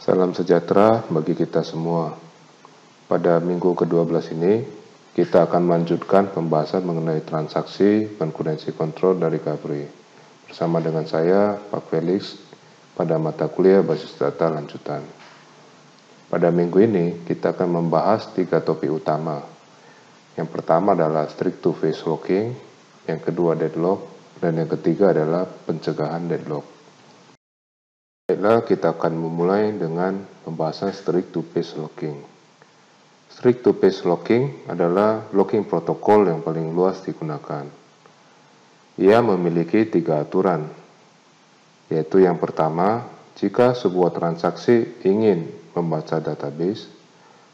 Salam sejahtera bagi kita semua. Pada minggu ke-12 ini, kita akan melanjutkan pembahasan mengenai transaksi concurrency control dan recovery. Bersama dengan saya, Pak Felix, pada mata kuliah basis data lanjutan. Pada minggu ini, kita akan membahas 3 topik utama. Yang pertama adalah strict two-phase locking, yang kedua deadlock, dan yang ketiga adalah pencegahan deadlock. Baiklah, kita akan memulai dengan pembahasan strict two-phase locking. Strict two-phase locking adalah locking protokol yang paling luas digunakan. Ia memiliki 3 aturan, yaitu yang pertama, jika sebuah transaksi ingin membaca database,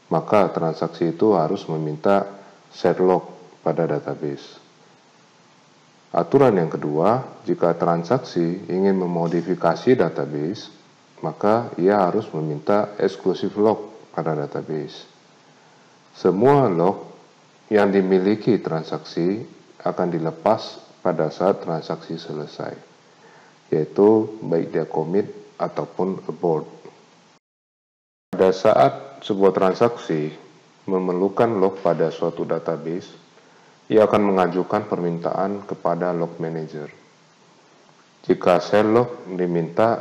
maka transaksi itu harus meminta set lock pada database. Aturan yang kedua, jika transaksi ingin memodifikasi database, maka ia harus meminta exclusive lock pada database. Semua lock yang dimiliki transaksi akan dilepas pada saat transaksi selesai, yaitu baik dia commit ataupun abort. Pada saat sebuah transaksi memerlukan lock pada suatu database, ia akan mengajukan permintaan kepada lock manager. Jika set lock diminta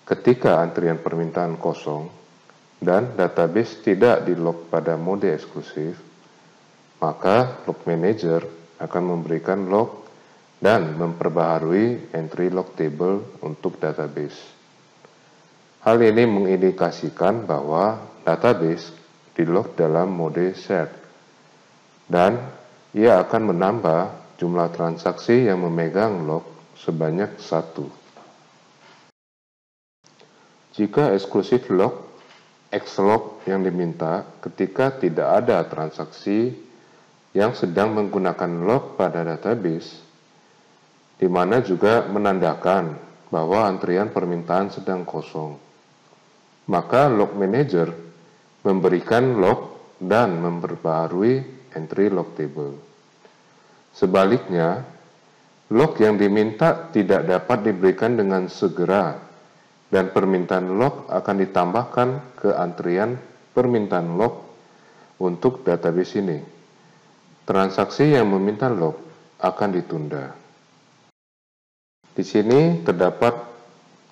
ketika antrian permintaan kosong dan database tidak di-lock pada mode eksklusif, maka lock manager akan memberikan lock dan memperbaharui entry lock table untuk database. Hal ini mengindikasikan bahwa database di-lock dalam mode shared dan ia akan menambah jumlah transaksi yang memegang lock sebanyak 1. Jika exclusive lock, X-lock yang diminta ketika tidak ada transaksi yang sedang menggunakan lock pada database, di mana juga menandakan bahwa antrian permintaan sedang kosong. Maka lock manager memberikan lock dan memperbaharui entry lock table. Sebaliknya, lock yang diminta tidak dapat diberikan dengan segera dan permintaan lock akan ditambahkan ke antrian permintaan lock untuk database ini. Transaksi yang meminta lock akan ditunda. Di sini terdapat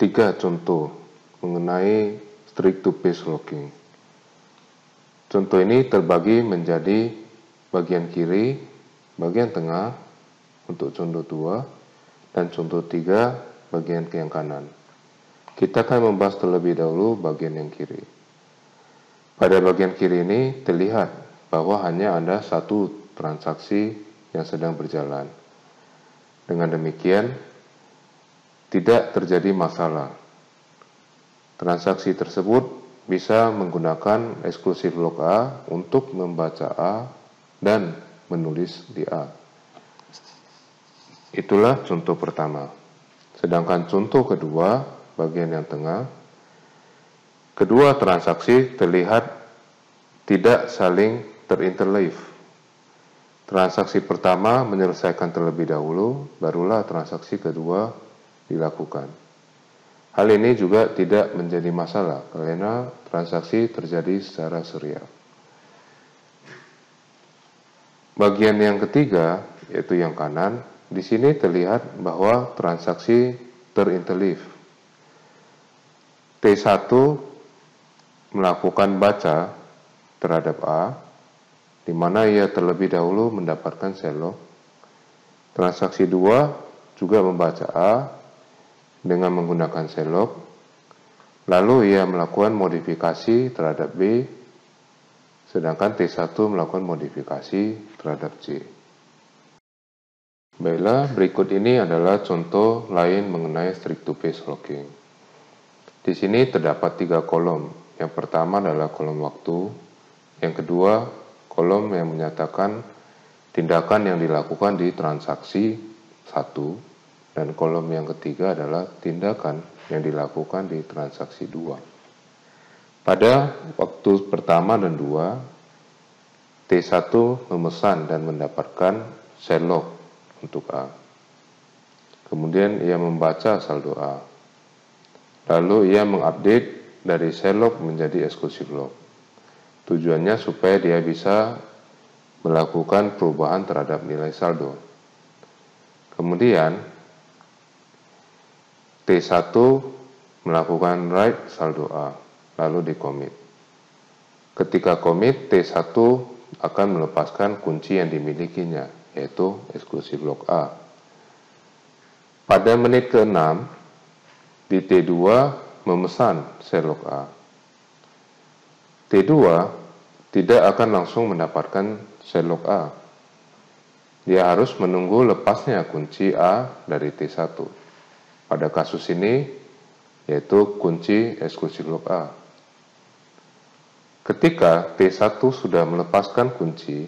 3 contoh mengenai strict two-phase locking. Contoh ini terbagi menjadi bagian kiri, bagian tengah untuk contoh 2, dan contoh 3 bagian yang kanan. Kita akan membahas terlebih dahulu bagian yang kiri. Pada bagian kiri ini terlihat bahwa hanya ada 1 transaksi yang sedang berjalan. Dengan demikian, tidak terjadi masalah. Transaksi tersebut bisa menggunakan eksklusif lock A untuk membaca A dan menulis di A. Itulah contoh pertama. Sedangkan contoh kedua, bagian yang tengah, kedua transaksi terlihat tidak saling terinterleave. Transaksi pertama menyelesaikan terlebih dahulu, barulah transaksi kedua dilakukan. Hal ini juga tidak menjadi masalah karena transaksi terjadi secara serial. Bagian yang ketiga, yaitu yang kanan, di sini terlihat bahwa transaksi terinterleave. T1 melakukan baca terhadap A, di mana ia terlebih dahulu mendapatkan set lock. Transaksi 2 juga membaca A dengan menggunakan set lock, lalu ia melakukan modifikasi terhadap B, sedangkan T1 melakukan modifikasi terhadap C. Baiklah, berikut ini adalah contoh lain mengenai strict two-phase locking. Di sini terdapat 3 kolom. Yang pertama adalah kolom waktu, yang kedua kolom yang menyatakan tindakan yang dilakukan di transaksi 1, dan kolom yang ketiga adalah tindakan yang dilakukan di transaksi 2. Pada waktu pertama dan 2, T1 memesan dan mendapatkan set lock untuk A. Kemudian ia membaca saldo A. Lalu ia mengupdate dari shell lock menjadi exclusive lock. Tujuannya supaya dia bisa melakukan perubahan terhadap nilai saldo. Kemudian T1 melakukan write saldo A, lalu di commit. Ketika commit, T1 akan melepaskan kunci yang dimilikinya, yaitu exclusive lock A. Pada menit ke-6, di T2 memesan shell lock A. T2 tidak akan langsung mendapatkan shell lock A. Dia harus menunggu lepasnya kunci A dari T1. Pada kasus ini, yaitu kunci exclusive lock A. Ketika T1 sudah melepaskan kunci,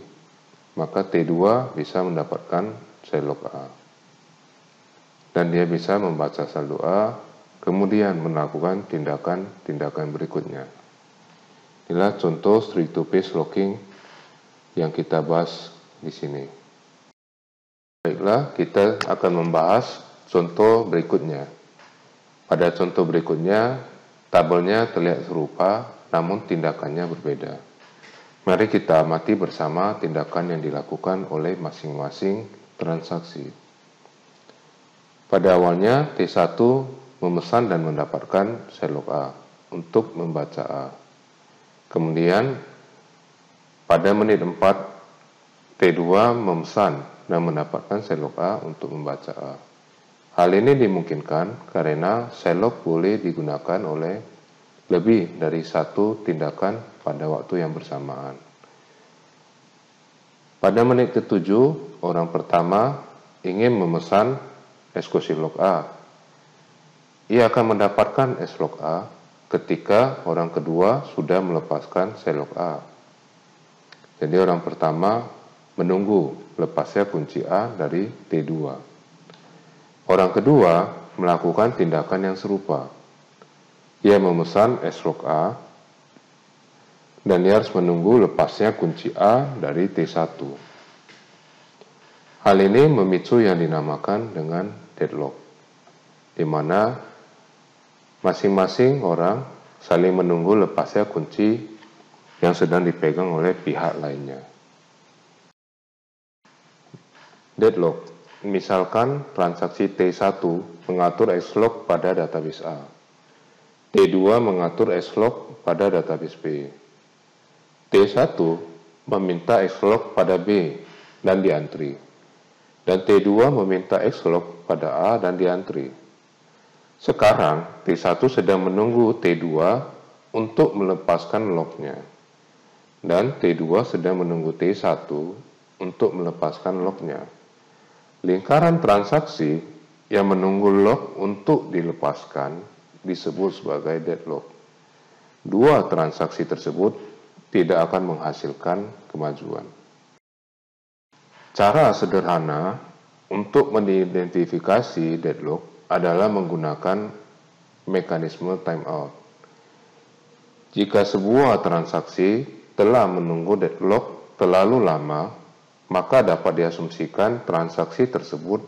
maka T2 bisa mendapatkan shell lock A. Dan dia bisa membaca saldo A, kemudian melakukan tindakan-tindakan berikutnya. Inilah contoh string-to-page locking yang kita bahas di sini. Baiklah, kita akan membahas contoh berikutnya. Pada contoh berikutnya, tabelnya terlihat serupa, namun tindakannya berbeda. Mari kita amati bersama tindakan yang dilakukan oleh masing-masing transaksi. Pada awalnya, T1 memesan dan mendapatkan shell lock A untuk membaca A. Kemudian, pada menit 4, T2 memesan dan mendapatkan shell lock A untuk membaca A. Hal ini dimungkinkan karena shell lock boleh digunakan oleh lebih dari satu tindakan pada waktu yang bersamaan. Pada menit ke-7, orang pertama ingin memesan exclusive lock A. Ia akan mendapatkan S-lock A ketika orang kedua sudah melepaskan shell lock A. Jadi orang pertama menunggu lepasnya kunci A dari T2. Orang kedua melakukan tindakan yang serupa. Ia memesan S-lock A dan ia harus menunggu lepasnya kunci A dari T1. Hal ini memicu yang dinamakan dengan deadlock, di mana masing-masing orang saling menunggu lepasnya kunci yang sedang dipegang oleh pihak lainnya. Deadlock, misalkan transaksi T1 mengatur X-lock pada database A. T2 mengatur X-lock pada database B. T1 meminta X-lock pada B dan diantri. Dan T2 meminta X-lock pada A dan diantri. Sekarang, T1 sedang menunggu T2 untuk melepaskan locknya. Dan T2 sedang menunggu T1 untuk melepaskan locknya. Lingkaran transaksi yang menunggu lock untuk dilepaskan disebut sebagai deadlock. Dua transaksi tersebut tidak akan menghasilkan kemajuan. Cara sederhana untuk mengidentifikasi deadlock adalah menggunakan mekanisme timeout. Jika sebuah transaksi telah menunggu deadlock terlalu lama, maka dapat diasumsikan transaksi tersebut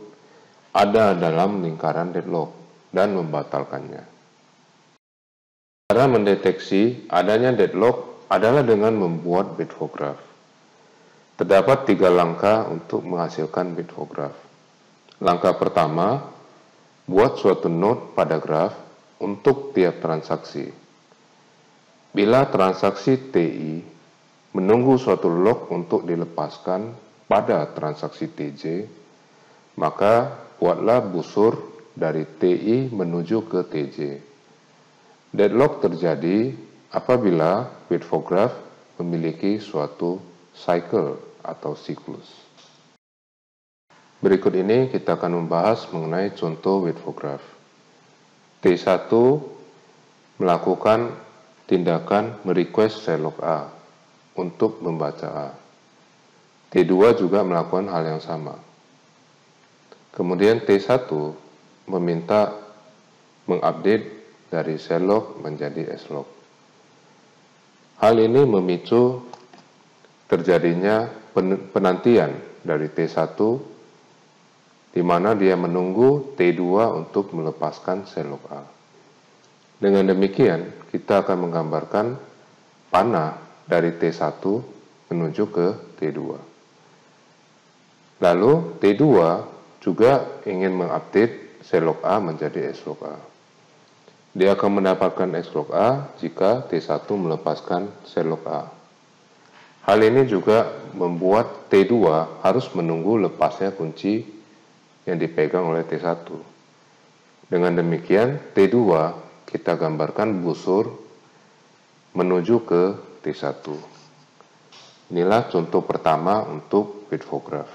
ada dalam lingkaran deadlock dan membatalkannya. Cara mendeteksi adanya deadlock adalah dengan membuat Bitfo graph. Terdapat 3 langkah untuk menghasilkan Bitfo graph. Langkah pertama, buat suatu node pada graf untuk tiap transaksi. Bila transaksi TI menunggu suatu lock untuk dilepaskan pada transaksi TJ, maka buatlah busur dari TI menuju ke TJ. Deadlock terjadi apabila Bitfo graph memiliki suatu cycle atau siklus. Berikut ini kita akan membahas mengenai contoh Bitfo graph. T1 melakukan tindakan merequest shell lock A untuk membaca A. T2 juga melakukan hal yang sama. Kemudian T1 meminta mengupdate dari shell lock menjadi S-lock. Hal ini memicu terjadinya penantian dari T1 di mana dia menunggu T2 untuk melepaskan shell lock A. Dengan demikian, kita akan menggambarkan panah dari T1 menuju ke T2. Lalu T2 juga ingin mengupdate S-log A menjadi S-log A. Dia akan mendapatkan S-log A jika T1 melepaskan S-log A. Hal ini juga membuat T2 harus menunggu lepasnya kunci yang dipegang oleh T1. Dengan demikian, T2 kita gambarkan busur menuju ke T1. Inilah contoh pertama untuk Wittfogраф.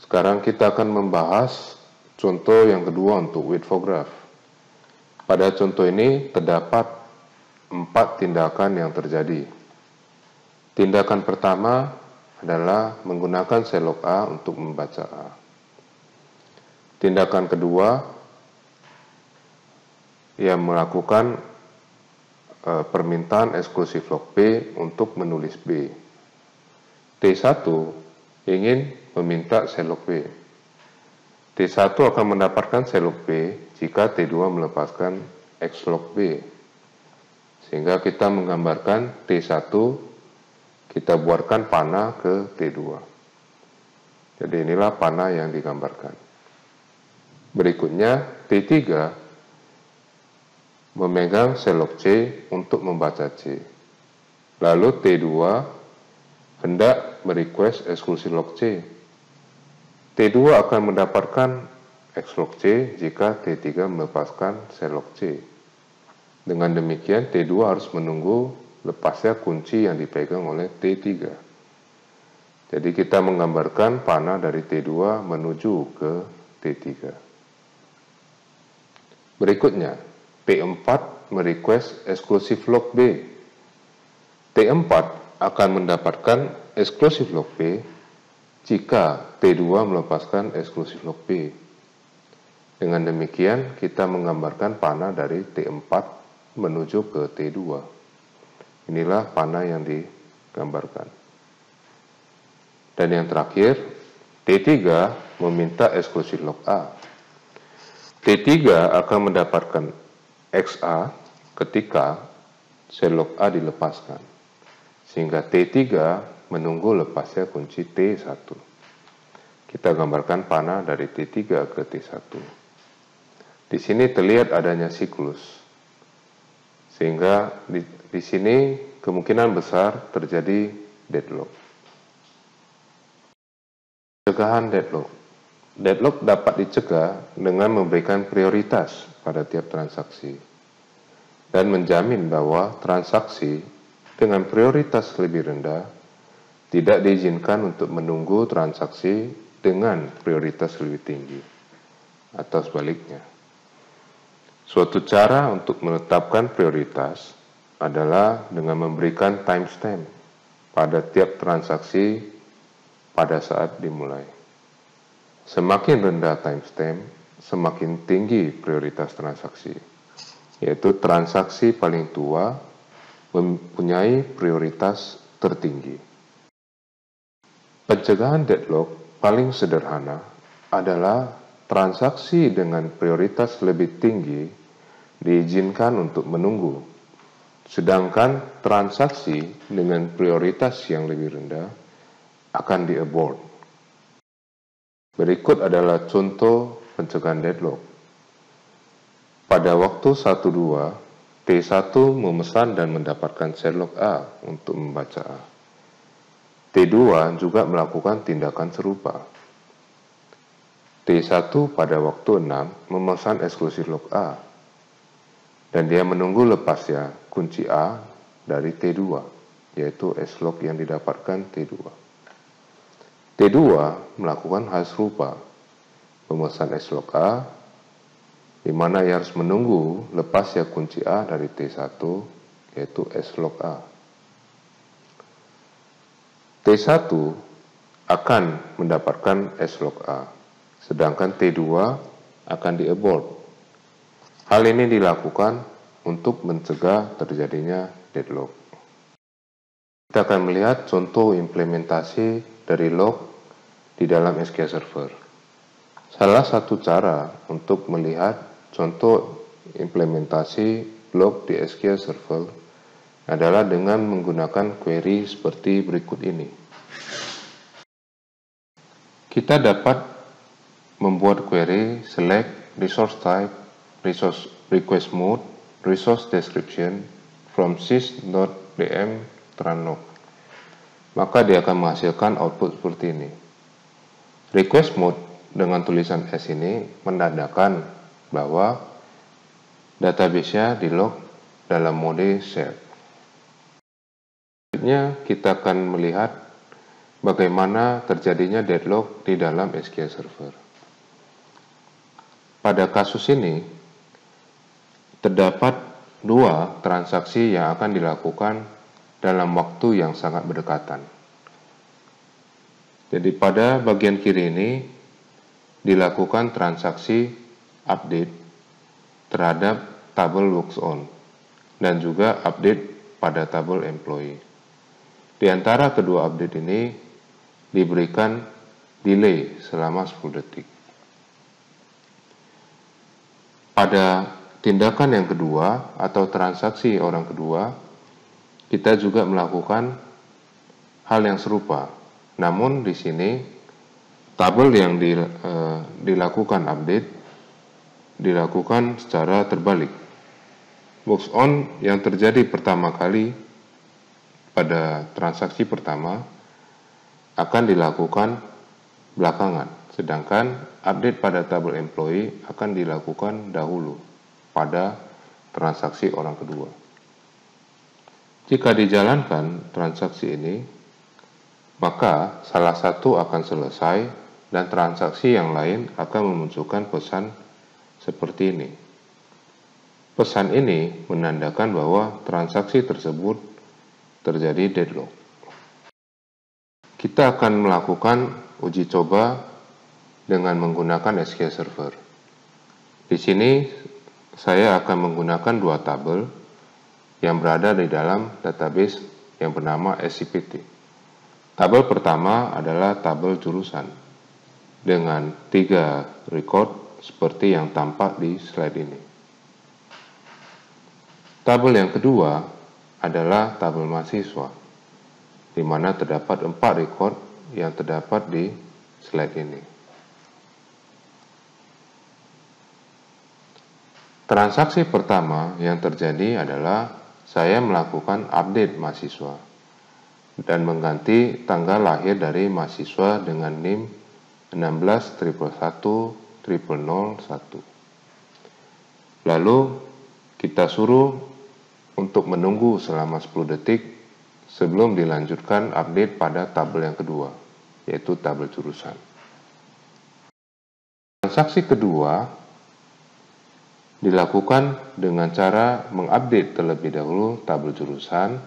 Sekarang kita akan membahas contoh yang kedua untuk Wittfogраф. Pada contoh ini terdapat 4 tindakan yang terjadi. Tindakan pertama adalah menggunakan S-log A untuk membaca A. Tindakan kedua, ia melakukan permintaan eksklusif log B untuk menulis B. T1 ingin meminta S-log B. T1 akan mendapatkan S-log B jika T2 melepaskan X-log B. Sehingga kita menggambarkan T1, kita buatkan panah ke T2. Jadi inilah panah yang digambarkan. Berikutnya, T3 memegang S-log C untuk membaca C. Lalu T2 hendak merequest eksklusif log C. T2 akan mendapatkan X-log C jika T3 melepaskan S-log C. Dengan demikian, T2 harus menunggu lepasnya kunci yang dipegang oleh T3. Jadi kita menggambarkan panah dari T2 menuju ke T3. Berikutnya, T4 merequest eksklusif log B. T4 akan mendapatkan eksklusif log B jika T2 melepaskan eksklusif log B. Dengan demikian, kita menggambarkan panah dari T4 menuju ke T2. Inilah panah yang digambarkan. Dan yang terakhir, T3 meminta eksklusif log A. T3 akan mendapatkan XA ketika S-log A dilepaskan. Sehingga T3 menunggu lepasnya kunci T1. Kita gambarkan panah dari T3 ke T1. Di sini terlihat adanya siklus. Sehingga di sini kemungkinan besar terjadi deadlock. Pencegahan deadlock. Deadlock dapat dicegah dengan memberikan prioritas pada tiap transaksi dan menjamin bahwa transaksi dengan prioritas lebih rendah tidak diizinkan untuk menunggu transaksi dengan prioritas lebih tinggi atau sebaliknya. Suatu cara untuk menetapkan prioritas adalah dengan memberikan timestamp pada tiap transaksi pada saat dimulai. Semakin rendah timestamp, semakin tinggi prioritas transaksi, yaitu transaksi paling tua mempunyai prioritas tertinggi. Pencegahan deadlock paling sederhana adalah transaksi dengan prioritas lebih tinggi diizinkan untuk menunggu, sedangkan transaksi dengan prioritas yang lebih rendah akan di-abort. Berikut adalah contoh pencegahan deadlock. Pada waktu 1-2, T1 memesan dan mendapatkan S-log A untuk membaca A. T2 juga melakukan tindakan serupa. T1 pada waktu 6 memesan eksklusif log A, dan dia menunggu lepasnya kunci A dari T2, yaitu S-log yang didapatkan T2. T2 melakukan hal serupa, memesan S-log A, di mana ia harus menunggu lepasnya kunci A dari T1, yaitu S-log A. T1 akan mendapatkan S-log A, sedangkan T2 akan di-abort. Hal ini dilakukan untuk mencegah terjadinya deadlock. Kita akan melihat contoh implementasi dari log di dalam SQL Server. Salah satu cara untuk melihat contoh implementasi log di SQL Server adalah dengan menggunakan query seperti berikut ini. Kita dapat membuat query select resource type, resource request mode, resource description from sys.dm translog. Maka dia akan menghasilkan output seperti ini. Request mode dengan tulisan S ini menandakan bahwa database-nya di log dalam mode shared. Selanjutnya kita akan melihat bagaimana terjadinya deadlock di dalam SQL Server. Pada kasus ini, terdapat dua transaksi yang akan dilakukan dalam waktu yang sangat berdekatan. Jadi pada bagian kiri ini dilakukan transaksi update terhadap tabel works on dan juga update pada tabel employee. Di antara kedua update ini diberikan delay selama 10 detik. Pada tindakan yang kedua atau transaksi orang kedua, kita juga melakukan hal yang serupa. Namun di sini tabel yang dilakukan update dilakukan secara terbalik. Works on yang terjadi pertama kali pada transaksi pertama akan dilakukan belakangan, sedangkan update pada tabel employee akan dilakukan dahulu pada transaksi orang kedua. Jika dijalankan transaksi ini, maka salah satu akan selesai dan transaksi yang lain akan memunculkan pesan seperti ini. Pesan ini menandakan bahwa transaksi tersebut terjadi deadlock. Kita akan melakukan uji coba dengan menggunakan SQL Server. Di sini saya akan menggunakan dua tabel yang berada di dalam database yang bernama SCPT. Tabel pertama adalah tabel jurusan dengan 3 record seperti yang tampak di slide ini. Tabel yang kedua adalah tabel mahasiswa, di mana terdapat 4 record yang terdapat di slide ini. Transaksi pertama yang terjadi adalah saya melakukan update mahasiswa dan mengganti tanggal lahir dari mahasiswa dengan NIM 16.111.001. Lalu kita suruh untuk menunggu selama 10 detik sebelum dilanjutkan update pada tabel yang kedua, yaitu tabel jurusan. Transaksi kedua dilakukan dengan cara mengupdate terlebih dahulu tabel jurusan,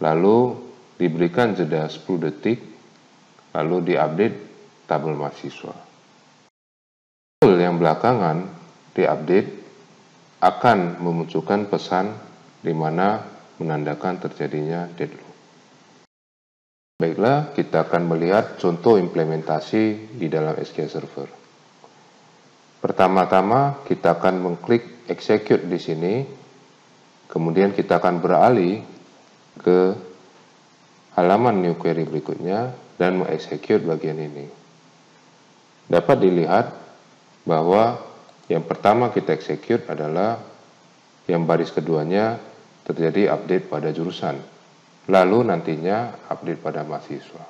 lalu diberikan jeda 10 detik, lalu diupdate tabel mahasiswa. Tabel yang belakangan diupdate akan memunculkan pesan di mana menandakan terjadinya deadlock. Baiklah, kita akan melihat contoh implementasi di dalam SQL Server. Pertama-tama kita akan mengklik execute di sini, kemudian kita akan beralih ke halaman new query berikutnya dan mengexecute bagian ini. Dapat dilihat bahwa yang pertama kita execute adalah yang baris keduanya terjadi update pada jurusan, lalu nantinya update pada mahasiswa.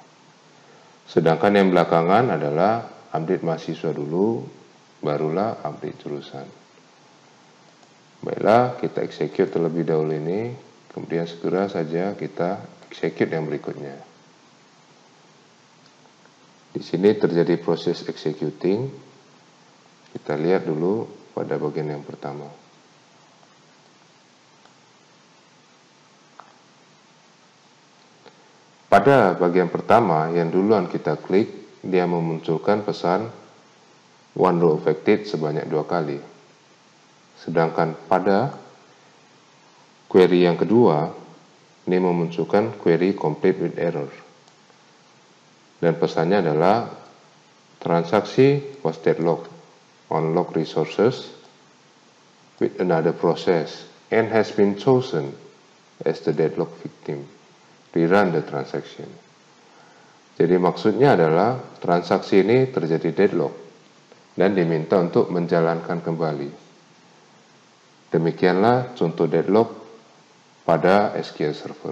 Sedangkan yang belakangan adalah update mahasiswa dulu, barulah update jurusan. Baiklah, kita execute terlebih dahulu ini, kemudian segera saja kita execute yang berikutnya. Di sini terjadi proses executing. Kita lihat dulu pada bagian yang pertama. Pada bagian pertama yang duluan kita klik, dia memunculkan pesan one row affected sebanyak 2 kali. Sedangkan pada query yang kedua, ini memunculkan query complete with error. Dan pesannya adalah transaksi was deadlocked on log resources with another process and has been chosen as the deadlock victim, rerun the transaction. Jadi maksudnya adalah transaksi ini terjadi deadlock dan diminta untuk menjalankan kembali. Demikianlah contoh deadlock pada SQL Server.